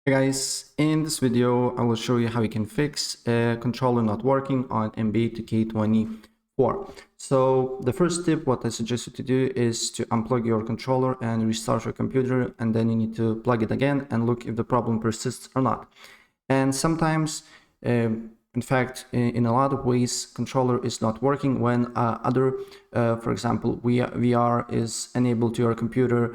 Hey guys, in this video I will show you how you can fix a controller not working on MB2K24. So the first tip, what I suggest you to do is to unplug your controller and restart your computer, and then you need to plug it again and look if the problem persists or not. And sometimes, in fact, in a lot of ways, controller is not working when for example, VR is enabled to your computer.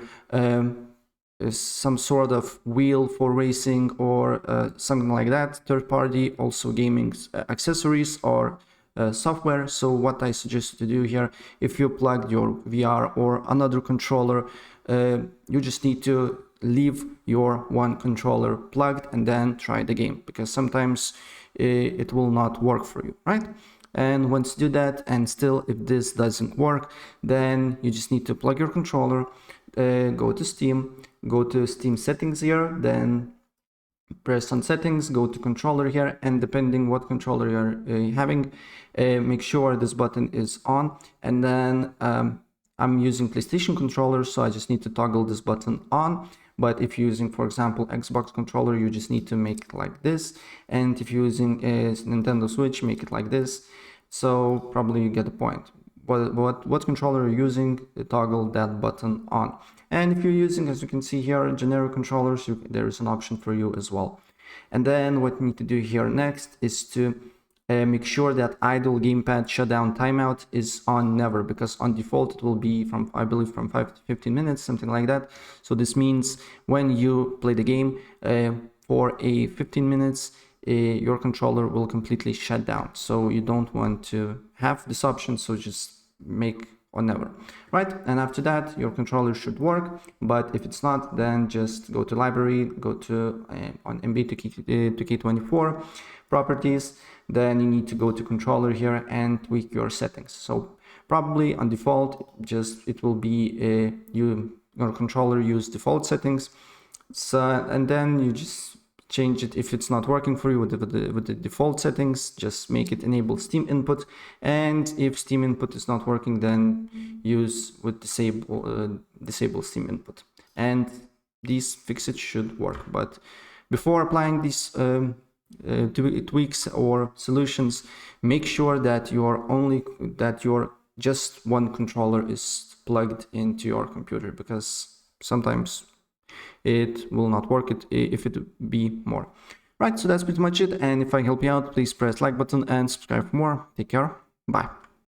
Is some sort of wheel for racing or something like that, third party, also gaming accessories or software. So what I suggest you to do here, if you plugged your VR or another controller, you just need to leave your one controller plugged and then try the game, because sometimes it will not work for you, right? And once you do that, and still if this doesn't work, then you just need to plug your controller, go to Steam, go to Steam settings here, then press on settings, go to controller here, and depending what controller you're having, make sure this button is on. And then I'm using PlayStation controller, so I just need to toggle this button on. But if you're using, for example, Xbox controller, you just need to make it like this. And if you're using a Nintendo Switch, make it like this. So probably you get the point. What controller you're using, toggle that button on. And if you're using, as you can see here, generic controllers, there is an option for you as well. And then what you need to do here next is to make sure that idle gamepad shutdown timeout is on never, because on default it will be from, I believe, from 5 to 15 minutes, something like that. So this means when you play the game for a 15 minutes, your controller will completely shut down. So you don't want to have this option, so just make on never, right? And after that your controller should work. But if it's not, then just go to library, go to on MB2K24 properties, then you need to go to controller here and tweak your settings. So probably on default, just it will be your controller use default settings. So and then you just change it. If it's not working for you with the default settings, just make it enable Steam input. And if Steam input is not working, then use with disable Steam input, and these fixes should work. But before applying these tweaks or solutions, make sure that your just one controller is plugged into your computer, because sometimes it will not work if it be more. Right, so that's pretty much it. And if I help you out, please press like button and subscribe for more. Take care. Bye.